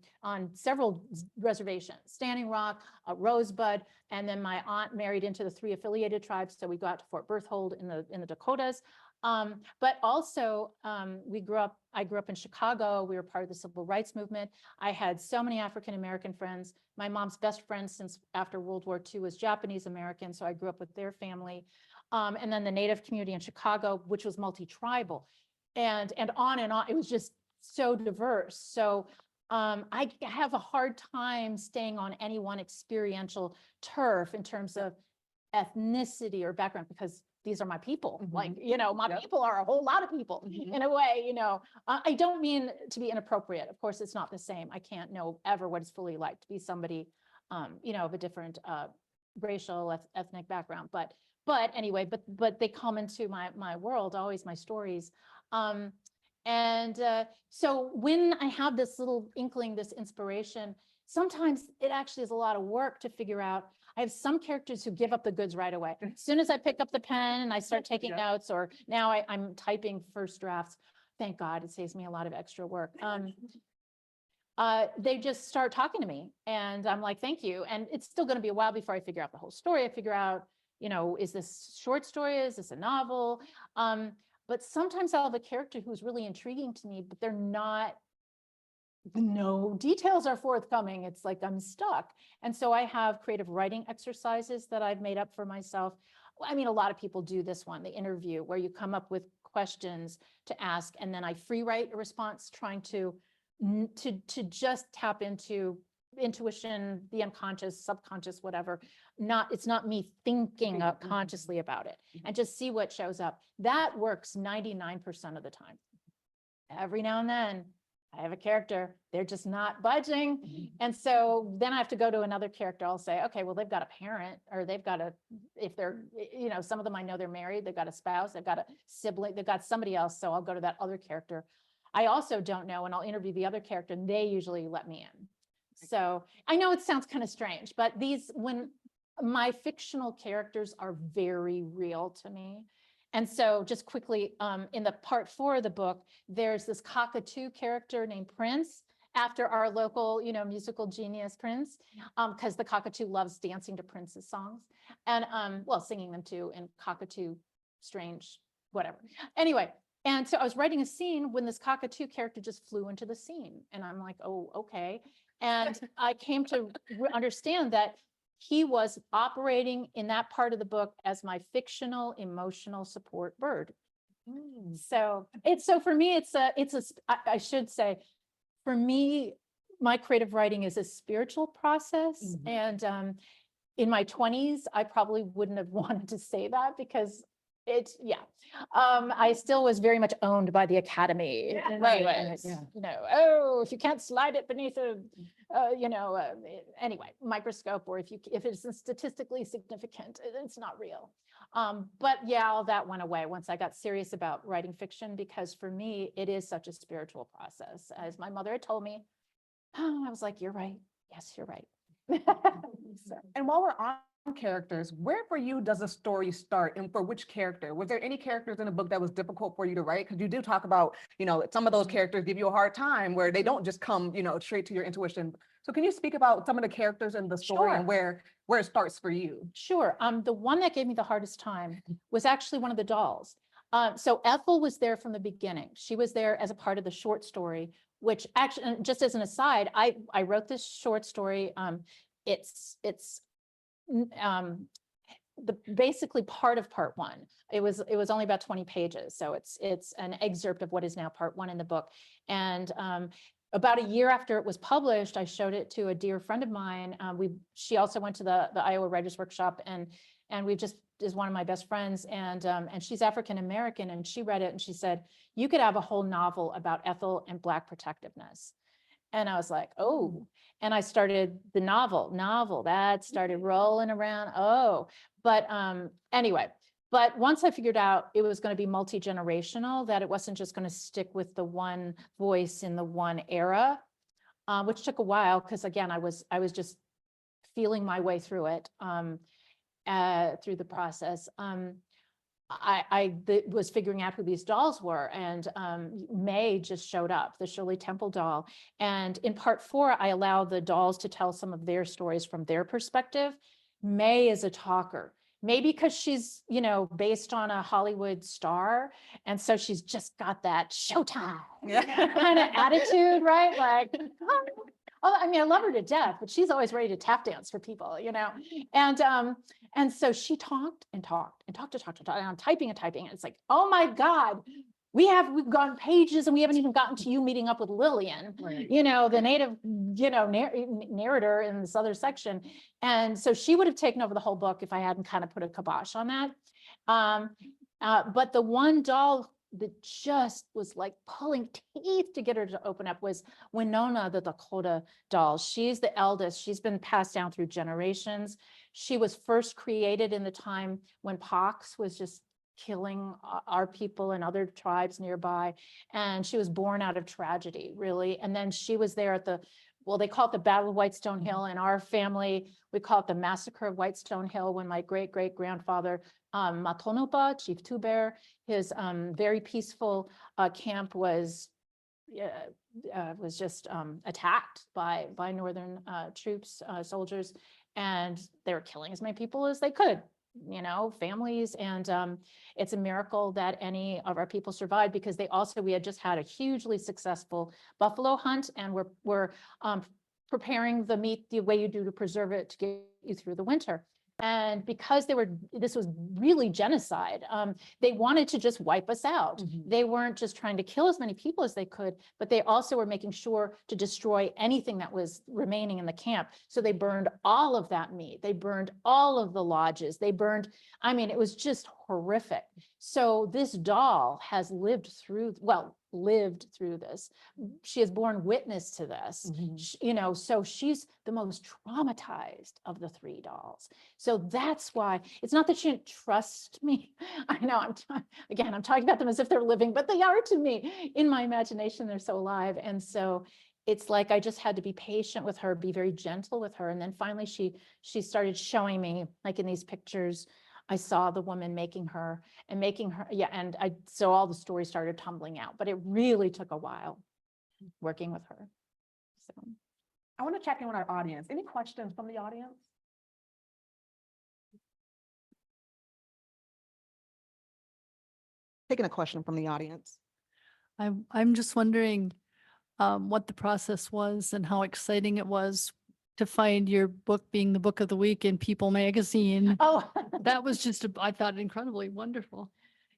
several reservations, Standing Rock, Rosebud, and then my aunt married into the 3 affiliated tribes. So we go out to Fort Berthold in the Dakotas. But also I grew up in Chicago. We were part of the civil rights movement. I had so many African-American friends. My mom's best friend since after World War II was Japanese American. So I grew up with their family. And then the Native community in Chicago, which was multi-tribal, and on and on. It was just so diverse. So I have a hard time staying on any one experiential turf in terms of ethnicity or background, because these are my people. Like, you know, my people are a whole lot of people in a way, you know. I don't mean to be inappropriate. Of course, it's not the same. I can't know ever what it's fully like to be somebody, you know, of a different racial, ethnic background. But anyway, but they come into my world, always my stories. So when I have this little inkling, this inspiration, sometimes it actually is a lot of work to figure out. I have some characters who give up the goods right away. As soon as I pick up the pen and I start taking notes, or now I'm typing first drafts, thank God, it saves me a lot of extra work. They just start talking to me and I'm like, thank you. And it's still going to be a while before I figure out the whole story. I figure out, you know, is this short story? Is this a novel? But sometimes I'll have a character who's really intriguing to me, but they're not, no details are forthcoming. It's like I'm stuck. And so I have creative writing exercises that I've made up for myself. I mean, a lot of people do this one, the interview, where you come up with questions to ask, and then I free write a response, trying to just tap into intuition, the unconscious, subconscious, whatever. It's not me thinking consciously about it, and just see what shows up. That works 99% of the time. Every now and then I have a character, they're just not budging. And so then I have to go to another character. I'll say, okay, well, they've got a parent, or they've got if they're, you know, some of them I know they're married, they've got a spouse, they've got a sibling, they've got somebody else. So I'll go to that other character. I also don't know, and I'll interview the other character, and they usually let me in. So I know it sounds kind of strange, but when my fictional characters are very real to me, And so just quickly, in the part 4 of the book, there's this cockatoo character named Prince, after our local, musical genius Prince, because the cockatoo loves dancing to Prince's songs and, well, singing them too in cockatoo, strange, whatever. Anyway, and so I was writing a scene when this cockatoo character just flew into the scene, and I'm like, oh, okay. And I came to understand that he was operating in that part of the book as my fictional emotional support bird. So for me, I should say, for me, my creative writing is a spiritual process. And in my 20s, I probably wouldn't have wanted to say that because I still was very much owned by the academy. Yeah. In Right, many ways. yeah. If you can't slide it beneath anyway, microscope, or if it's statistically significant, it's not real. But yeah, all that went away once I got serious about writing fiction, because for me, it is such a spiritual process. As my mother had told me, I was like, you're right. Yes, you're right. So. And while we're on characters, where for you does a story start, and for which character? Was there any characters in the book that was difficult for you to write? Because you do talk about, some of those characters give you a hard time where they don't just come, straight to your intuition. So can you speak about some of the characters in the story and where it starts for you? Sure. The one that gave me the hardest time was actually one of the dolls. So Ethel was there from the beginning. She was there as a part of the short story, which actually, and just as an aside, I wrote this short story. It's basically part of part 1. It was only about 20 pages. So it's an excerpt of what is now part 1 in the book. And about a year after it was published, I showed it to a dear friend of mine. She also went to the Iowa Writers Workshop, and we just is one of my best friends. And she's African American, and she read it and she said, you could have a whole novel about Ethel and Black protectiveness. And I was like, oh, and I started the novel that started rolling around. Oh, but anyway, but once I figured out it was going to be multi-generational, that it wasn't just going to stick with the one voice in the one era, which took a while, because again, I was just feeling my way through it, through the process. I was figuring out who these dolls were, and May just showed up, the Shirley Temple doll. And in part 4, I allow the dolls to tell some of their stories from their perspective. May is a talker, maybe because she's, based on a Hollywood star. And so she's just got that showtime kind of attitude, right? Like, oh, I mean, I love her to death, but she's always ready to tap dance for people, And so she talked and talked and talked. And I'm typing and typing. And it's like, oh my God, we've gone pages and we haven't even gotten to you meeting up with Lillian, Right. the native, narrator in this other section. And so she would have taken over the whole book if I hadn't kind of put a kibosh on that. But the one doll that just was like pulling teeth to get her to open up was Winona, the Dakota doll. She's the eldest. She's been passed down through generations. She was first created in the time when pox was just killing our people and other tribes nearby. And she was born out of tragedy, really. And then she was there at they call it the Battle of Whitestone Hill. In our family, we call it the Massacre of Whitestone Hill, when my great-great-grandfather, Matonopa, Chief Two Bear, his very peaceful camp was just attacked by Northern troops, soldiers, and they were killing as many people as they could, families. And it's a miracle that any of our people survived, because we had just had a hugely successful buffalo hunt, and we're preparing the meat the way you do to preserve it to get you through the winter. And because this was really genocide, they wanted to just wipe us out. Mhm. They weren't just trying to kill as many people as they could, but they also were making sure to destroy anything that was remaining in the camp. So they burned all of that meat. They burned all of the lodges. It was just horrific. So this doll has lived through this. She has borne witness to this. Mhm. So she's the most traumatized of the 3 dolls. So that's why it's not that she didn't trust me. I know I'm talking about them as if they're living, but they are to me. In my imagination, they're so alive. And so it's like I just had to be patient with her, be very gentle with her. And then finally she started showing me, like in these pictures, I saw the woman making her, yeah, and so all the stories started tumbling out, but it really took a while working with her. So. I want to check in with our audience. Any questions from the audience? Taking a question from the audience. I'm just wondering what the process was and how exciting it was to find your book being the book of the week in People magazine. Oh, That was just, I thought, incredibly wonderful.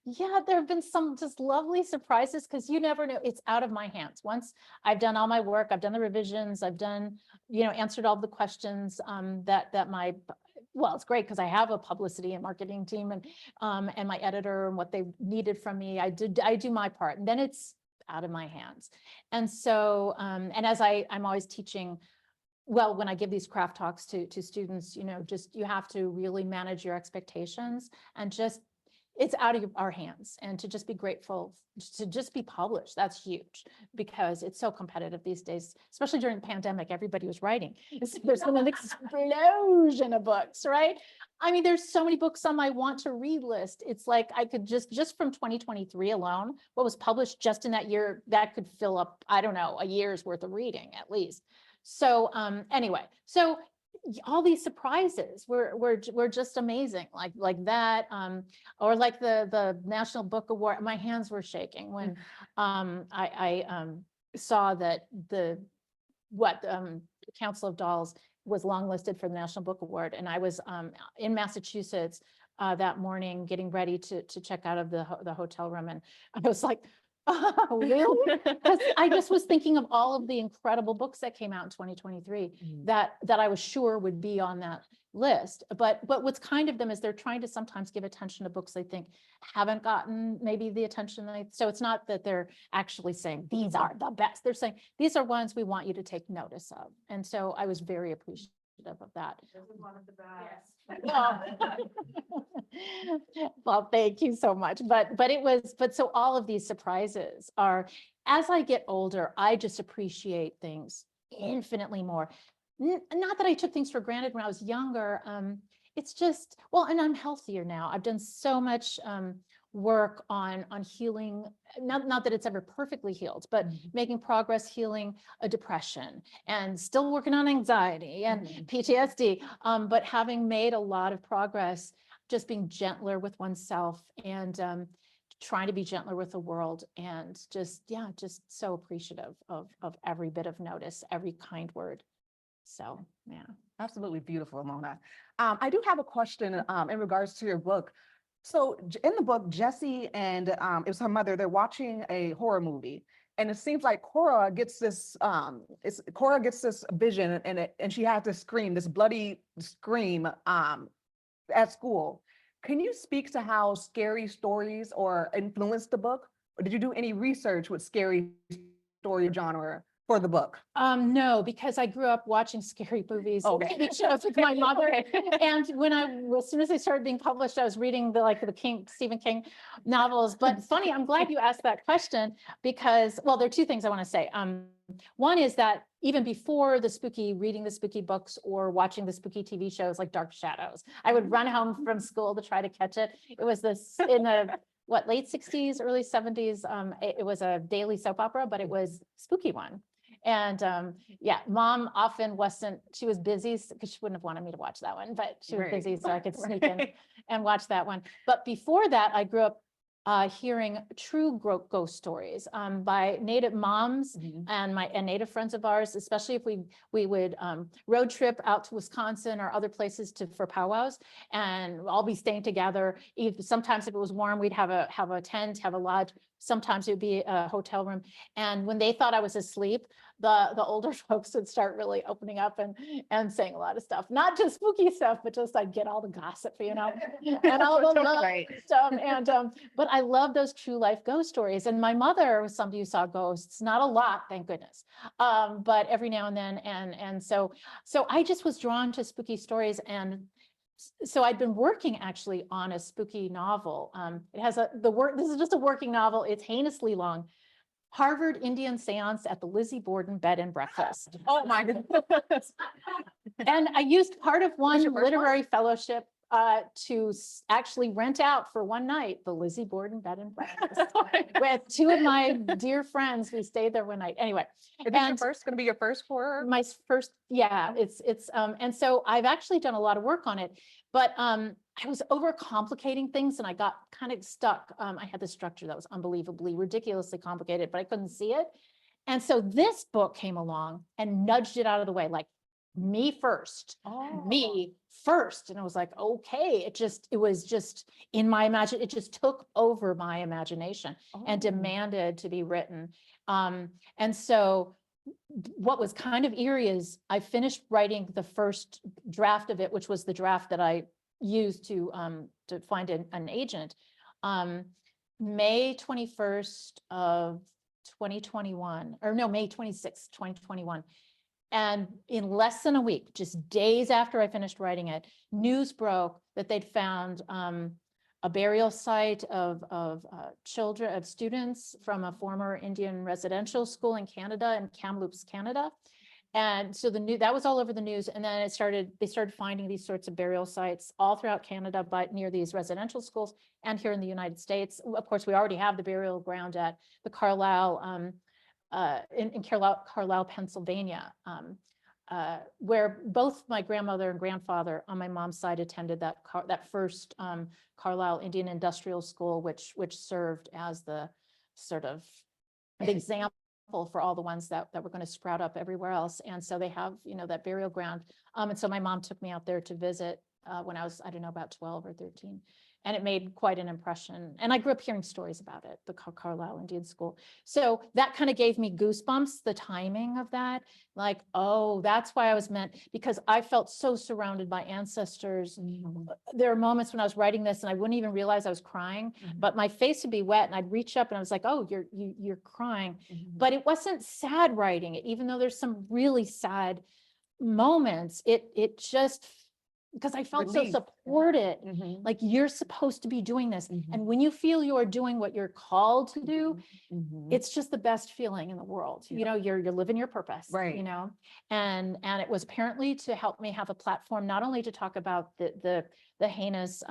yeah, there have been some just lovely surprises because you never know, it's out of my hands. Once I've done all my work, I've done the revisions, I've done, answered all the questions that my, well, it's great because I have a publicity and marketing team and my editor and what they needed from me. I do my part, and then it's out of my hands. And so, and as I'm always teaching, well, when I give these craft talks to students, just you have to really manage your expectations and just, it's out of our hands, and to just be grateful to just be published. That's huge because it's so competitive these days, especially during the pandemic. Everybody was writing. There's been an explosion of books, right? I mean, there's so many books on my want to read list. It's like I could just from 2023 alone, what was published just in that year, that could fill up, I don't know, a year's worth of reading at least. So anyway, so all these surprises were just amazing, like that, or like the National Book Award. My hands were shaking when I saw that the Council of Dolls was longlisted for the National Book Award, and I was in Massachusetts that morning getting ready to check out of the hotel room, and I was like, oh, really? Because I just was thinking of all of the incredible books that came out in 2023 that I was sure would be on that list. But what's kind of them is they're trying to sometimes give attention to books they think haven't gotten maybe the attention so it's not that they're actually saying these are the best. They're saying these are ones we want you to take notice of. And so I was very appreciative of that. This is one of the best. Well, thank you so much. But so all of these surprises are, as I get older, I just appreciate things infinitely more. Not that I took things for granted when I was younger. It's just, well, and I'm healthier now. I've done so much work on healing, not that it's ever perfectly healed, but making progress healing a depression, and still working on anxiety and PTSD, but having made a lot of progress, just being gentler with oneself and trying to be gentler with the world, and just so appreciative of every bit of notice, every kind word. So, yeah. Absolutely beautiful, Mona. I do have a question in regards to your book. So in the book, Jessie and it was her mother, they're watching a horror movie. And it seems like Cora gets this vision, and she has to scream, this bloody scream at school. Can you speak to how scary stories or influenced the book? Or did you do any research with scary story genre for the book? No, because I grew up watching scary movies and Okay. TV shows with my mother. And as soon as they started being published, I was reading the Stephen King novels. But funny, I'm glad you asked that question because, well, there are two things I want to say. One is that even before reading the spooky books or watching the spooky TV shows like Dark Shadows, I would run home from school to try to catch it. It was in the late 60s, early 70s. It was a daily soap opera, but it was a spooky one. And mom often she was busy because she wouldn't have wanted me to watch that one, but she was busy so I could sneak in and watch that one. But before that, I grew up hearing true ghost stories by Native moms and Native friends of ours, especially if we would road trip out to Wisconsin or other places for powwows, and all be staying together. Sometimes if it was warm, we'd have a tent, have a lodge. Sometimes it would be a hotel room. And when they thought I was asleep, the older folks would start really opening up and saying a lot of stuff, not just spooky stuff, but just I'd get all the gossip, and all the love stuff. And but I love those true life ghost stories. And my mother was somebody who saw ghosts, not a lot, thank goodness, but every now and then. And so I just was drawn to spooky stories. And so I'd been working actually on a spooky novel. It has this is just a working novel. It's heinously long. Harvard Indian Seance at the Lizzie Borden Bed and Breakfast. Oh my goodness. And I used part of one literary fellowship actually rent out for one night the Lizzie Borden Bed and Breakfast with two of my dear friends. We stayed there one night. Anyway, Is this and going to be your first horror? my first, yeah, it's and so I've actually done a lot of work on it, but I was overcomplicating things and I got kind of stuck. I had this structure that was unbelievably, ridiculously complicated, but I couldn't see it. And so this book came along and nudged it out of the way, like me first, me first. And I was like, okay, it was just in my imagination, it just took over my imagination and demanded to be written. And so what was kind of eerie is I finished writing the first draft of it, which was the draft that I used to find an agent, May 21st of 2021, or no, May 26th, 2021. And in less than a week, just days after I finished writing it, news broke that they'd found a burial site of children, of students from a former Indian residential school in Canada, in Kamloops, Canada. And so that was all over the news. And then they started finding these sorts of burial sites all throughout Canada, but near these residential schools and here in the United States. Of course, we already have the burial ground at the Carlisle, in Carlisle, Pennsylvania, where both my grandmother and grandfather on my mom's side attended that first Carlisle Indian Industrial School, which served as the sort of an example for all the ones that were going to sprout up everywhere else. And so they have, that burial ground. And so my mom took me out there to visit when I was, I don't know, about 12 or 13. And it made quite an impression. And I grew up hearing stories about it, the Carlisle Indian School. So that kind of gave me goosebumps, the timing of that. Like, oh, that's why I was meant, because I felt so surrounded by ancestors. There are moments when I was writing this and I wouldn't even realize I was crying, but my face would be wet and I'd reach up and I was like, oh, you're crying. But it wasn't sad writing it, even though there's some really sad moments. It just, because I felt so supported, like you're supposed to be doing this. And when you feel you're doing what you're called to do, it's just the best feeling in the world. You're living your purpose, Right. And it was apparently to help me have a platform, not only to talk about the heinous,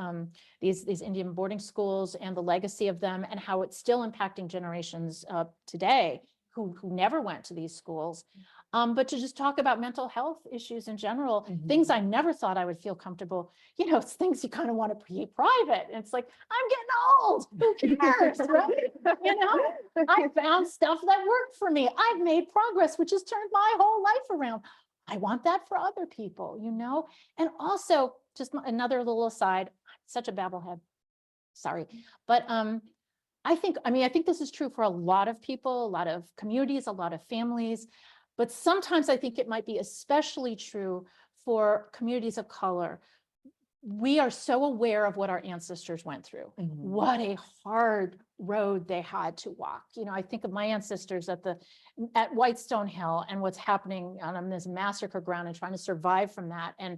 these Indian boarding schools and the legacy of them and how it's still impacting generations today who never went to these schools. But to just talk about mental health issues in general, things I never thought I would feel comfortable, it's things you kind of want to keep private. And it's like, I'm getting old, who cares, right? I found stuff that worked for me. I've made progress, which has turned my whole life around. I want that for other people, And also, just another little aside, I'm such a babblehead, sorry. But I think this is true for a lot of people, a lot of communities, a lot of families. But sometimes I think it might be especially true for communities of color. We are so aware of what our ancestors went through, what a hard road they had to walk. I think of my ancestors at Whitestone Hill and what's happening on this massacre ground and trying to survive from that, and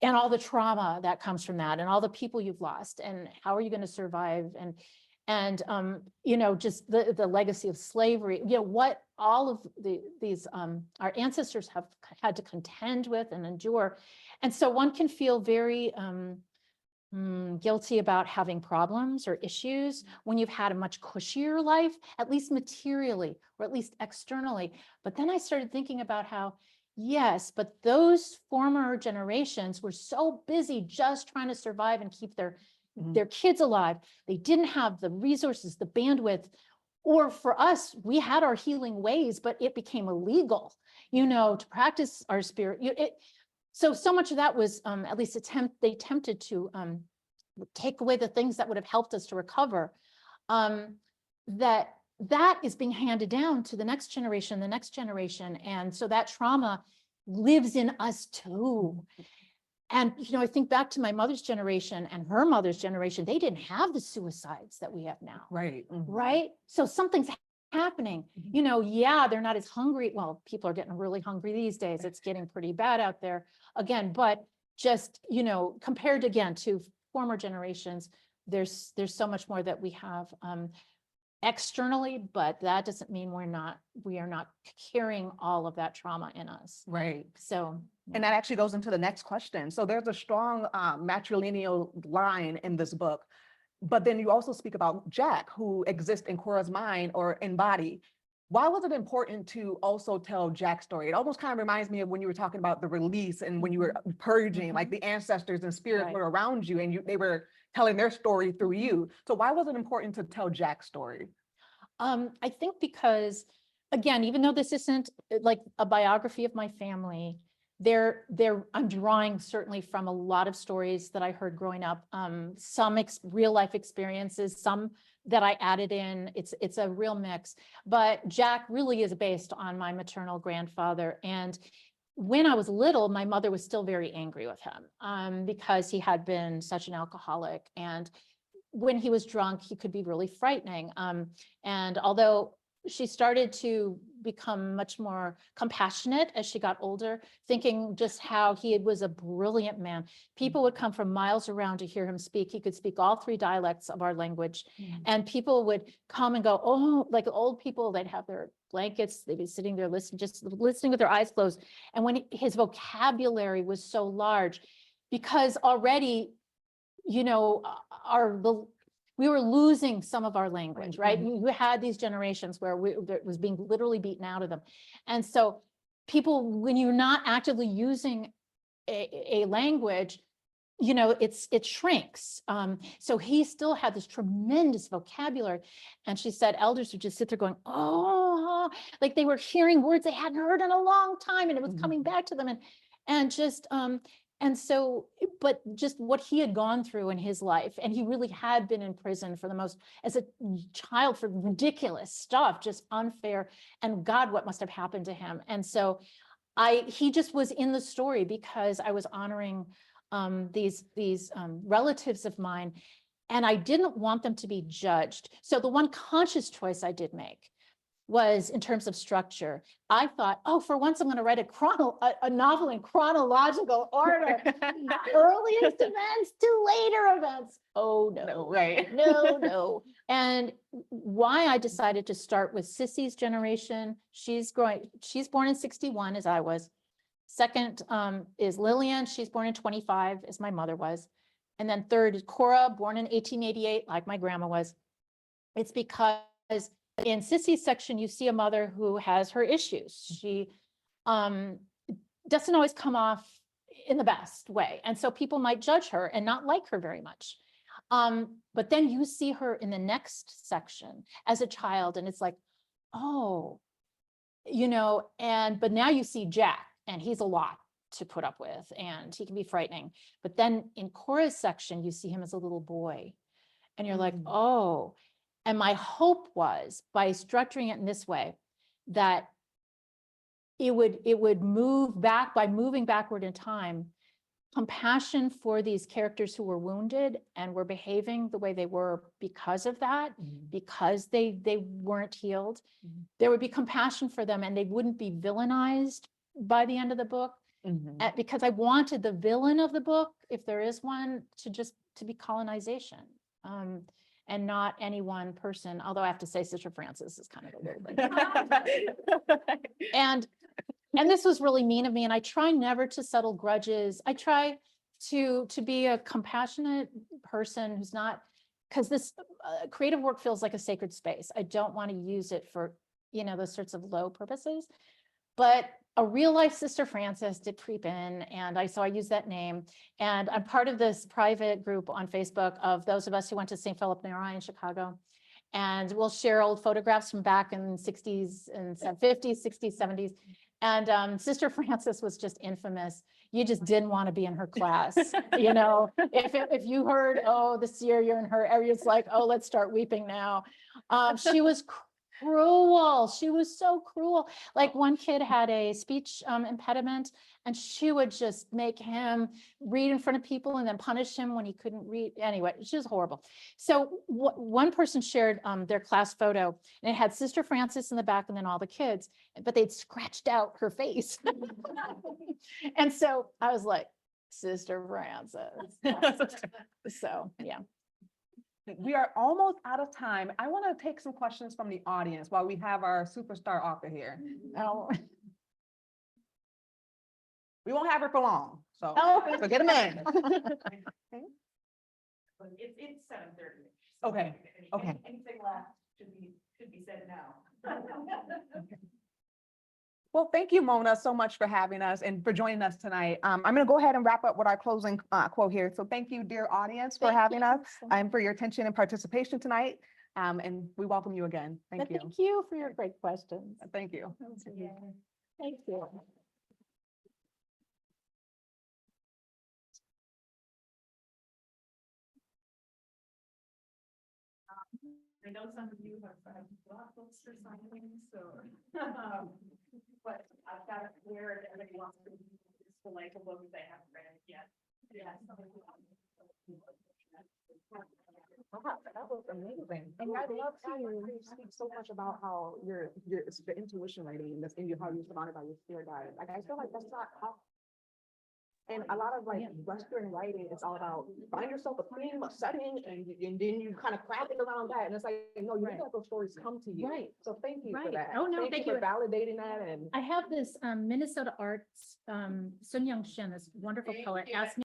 all the trauma that comes from that, and all the people you've lost, and how are you going to survive, and just the legacy of slavery, what all of these our ancestors have had to contend with and endure. And so one can feel very guilty about having problems or issues when you've had a much cushier life, at least materially, or at least externally. But then I started thinking about how, yes, but those former generations were so busy just trying to survive and keep their kids alive. They didn't have the resources, the bandwidth, or for us, we had our healing ways, but it became illegal, to practice our spirit. So much of that was, at least they attempted to take away the things that would have helped us to recover. That is being handed down to the next generation, and so that trauma lives in us too. And, I think back to my mother's generation and her mother's generation, they didn't have the suicides that we have now. Right. Right. So something's happening, yeah, they're not as hungry. Well, people are getting really hungry these days. It's getting pretty bad out there again, but just, compared again to former generations, there's so much more that we have. externally, but that doesn't mean we are not carrying all of that trauma in us. Right. So. And that actually goes into the next question. So there's a strong matrilineal line in this book, but then you also speak about Jack, who exists in Cora's mind or in body. Why was it important to also tell Jack's story? It almost kind of reminds me of when you were talking about the release and when you were purging, like the ancestors and spirits Right. were around you and they were telling their story through you. So why was it important to tell Jack's story? I think because, again, even though this isn't like a biography of my family, I'm drawing certainly from a lot of stories that I heard growing up, some real life experiences, some that I added in. It's a real mix, but Jack really is based on my maternal grandfather. And when I was little, my mother was still very angry with him, because he had been such an alcoholic, and when he was drunk, he could be really frightening. And although she started to become much more compassionate as she got older, thinking just how he was a brilliant man. People would come from miles around to hear him speak. He could speak all 3 dialects of our language. And people would come and go, oh, like old people, they'd have their blankets, they'd be sitting there listening, just listening with their eyes closed. And when his vocabulary was so large, because already, you know, we were losing some of our language, right? You had these generations where it was being literally beaten out of them. And so people, when you're not actively using a language, you know, it shrinks. So he still had this tremendous vocabulary. And she said elders would just sit there going, oh, like they were hearing words they hadn't heard in a long time, and it was coming back to them. And just, and so, but just what he had gone through in his life, and he really had been in prison as a child for ridiculous stuff, just unfair, and God, what must have happened to him. And so he just was in the story because I was honoring these relatives of mine, and I didn't want them to be judged. So the one conscious choice I did make was in terms of structure. I thought, oh, for once I'm going to write a novel in chronological order, earliest events to later events. Oh no, right. no. And why I decided to start with Sissy's generation, she's born in 61 as I was. Second is Lillian, she's born in 25 as my mother was. And then third is Cora, born in 1888 like my grandma was. It's because in Sissy's section, you see a mother who has her issues. She doesn't always come off in the best way. And so people might judge her and not like her very much. But then you see her in the next section as a child, and it's like, oh, you know, but now you see Jack, and he's a lot to put up with, and he can be frightening. But then in Cora's section, you see him as a little boy, and you're like, oh. And my hope was, by structuring it in this way, that it would move back, by moving backward in time, compassion for these characters who were wounded and were behaving the way they were because of that, because they weren't healed. There would be compassion for them, and they wouldn't be villainized by the end of the book, because I wanted the villain of the book, if there is one, to be colonization. And not any one person, although I have to say Sister Frances is kind of a little bit. And this was really mean of me, and I try never to settle grudges. I try to be a compassionate person who's not, because this creative work feels like a sacred space. I don't want to use it for, you know, those sorts of low purposes. But a real life Sister Frances did creep in, and so I use that name. And I'm part of this private group on Facebook of those of us who went to St. Philip Neri in Chicago. And we'll share old photographs from back in the 60s and 50s, 60s, 70s. And Sister Frances was just infamous. You just didn't want to be in her class. You know, if you heard, oh, this year you're in her area, it's like, oh, let's start weeping now. She was cruel. She was so cruel. Like one kid had a speech impediment, and she would just make him read in front of people and then punish him when he couldn't read. Anyway, she was horrible. So one person shared their class photo, and it had Sister Frances in the back and then all the kids, but they'd scratched out her face. And so I was like, Sister Frances. So yeah. We are almost out of time. I want to take some questions from the audience while we have our superstar author here. Oh. We won't have her for long, so, Oh. so get them in. But it's 7:30. Okay, okay. Anything left should be said now. Well, thank you, Mona, so much for having us and for joining us tonight. I'm going to go ahead and wrap up with our closing quote here. So thank you, dear audience, for Thank having you us so and for your attention and participation tonight. And we welcome you again. Thank you. Thank you for your great questions. Thank you. Thank you. I know some of you have bought books or something, so. But I've got it where if everybody wants to, it's for like a book that they haven't read yet. Yeah. That was amazing. And I love how you speak so much about how it's the intuition writing and that's in you, how you're surrounded by your spirit guide. Like, I feel like that's not how. And a lot of like Western writing is all about find yourself a theme, a setting, and then you kind of craft it around that. And it's like, no, you Right. let those stories come to you. Right. So thank you for Right. that. Oh, no, thank for you. validating that and. I have this Minnesota arts, Sun Young Shin, this wonderful Thank poet, you. asked me